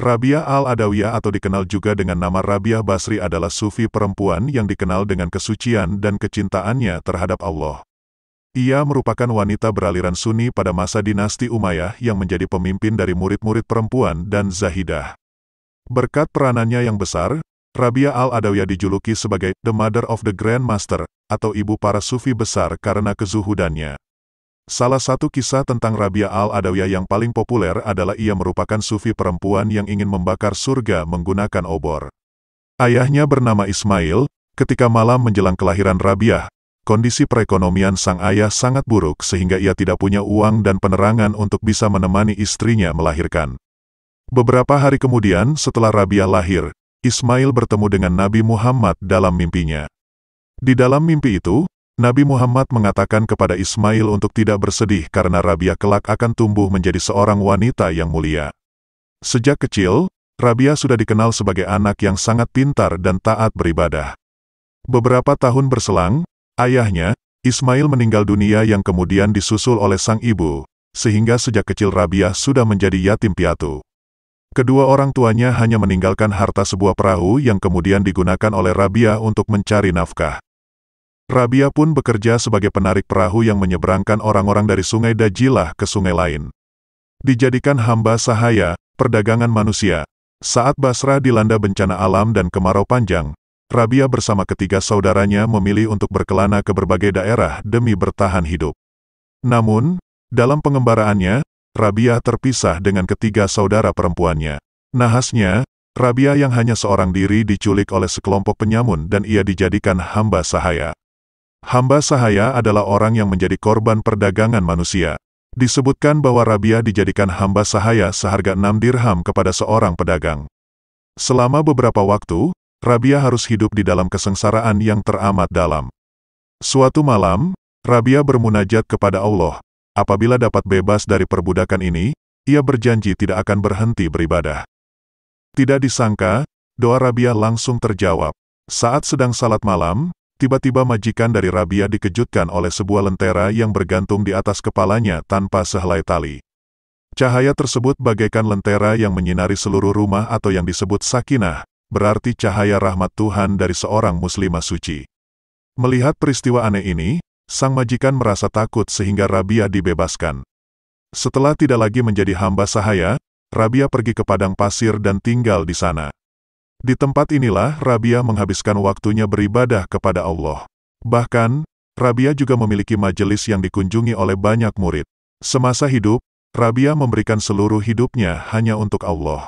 Rabiah al-Adawiyah atau dikenal juga dengan nama Rabiah Basri adalah sufi perempuan yang dikenal dengan kesucian dan kecintaannya terhadap Allah. Ia merupakan wanita beraliran Sunni pada masa dinasti Umayyah yang menjadi pemimpin dari murid-murid perempuan dan Zahidah. Berkat peranannya yang besar, Rabiah al-Adawiyah dijuluki sebagai The Mother of the Grand Master, atau ibu para sufi besar karena kezuhudannya. Salah satu kisah tentang Rabiah al-Adawiyah yang paling populer adalah ia merupakan sufi perempuan yang ingin membakar surga menggunakan obor. Ayahnya bernama Ismail. Ketika malam menjelang kelahiran Rabiah, kondisi perekonomian sang ayah sangat buruk sehingga ia tidak punya uang dan penerangan untuk bisa menemani istrinya melahirkan. Beberapa hari kemudian setelah Rabiah lahir, Ismail bertemu dengan Nabi Muhammad dalam mimpinya. Di dalam mimpi itu, Nabi Muhammad mengatakan kepada Ismail untuk tidak bersedih karena Rabiah kelak akan tumbuh menjadi seorang wanita yang mulia. Sejak kecil, Rabiah sudah dikenal sebagai anak yang sangat pintar dan taat beribadah. Beberapa tahun berselang, ayahnya, Ismail meninggal dunia yang kemudian disusul oleh sang ibu, sehingga sejak kecil Rabiah sudah menjadi yatim piatu. Kedua orang tuanya hanya meninggalkan harta sebuah perahu yang kemudian digunakan oleh Rabiah untuk mencari nafkah. Rabiah pun bekerja sebagai penarik perahu yang menyeberangkan orang-orang dari sungai Dajilah ke sungai lain. Dijadikan hamba sahaya, perdagangan manusia. Saat Basrah dilanda bencana alam dan kemarau panjang, Rabiah bersama ketiga saudaranya memilih untuk berkelana ke berbagai daerah demi bertahan hidup. Namun, dalam pengembaraannya, Rabiah terpisah dengan ketiga saudara perempuannya. Nahasnya, Rabiah yang hanya seorang diri diculik oleh sekelompok penyamun dan ia dijadikan hamba sahaya. Hamba sahaya adalah orang yang menjadi korban perdagangan manusia. Disebutkan bahwa Rabiah dijadikan hamba sahaya seharga 6 dirham kepada seorang pedagang. Selama beberapa waktu, Rabiah harus hidup di dalam kesengsaraan yang teramat dalam. Suatu malam, Rabiah bermunajat kepada Allah. Apabila dapat bebas dari perbudakan ini, ia berjanji tidak akan berhenti beribadah. Tidak disangka, doa Rabiah langsung terjawab. Saat sedang salat malam, tiba-tiba majikan dari Rabiah dikejutkan oleh sebuah lentera yang bergantung di atas kepalanya tanpa sehelai tali. Cahaya tersebut bagaikan lentera yang menyinari seluruh rumah atau yang disebut sakinah, berarti cahaya rahmat Tuhan dari seorang muslimah suci. Melihat peristiwa aneh ini, sang majikan merasa takut sehingga Rabiah dibebaskan. Setelah tidak lagi menjadi hamba sahaya, Rabiah pergi ke padang pasir dan tinggal di sana. Di tempat inilah Rabiah menghabiskan waktunya beribadah kepada Allah. Bahkan, Rabiah juga memiliki majelis yang dikunjungi oleh banyak murid. Semasa hidup, Rabiah memberikan seluruh hidupnya hanya untuk Allah.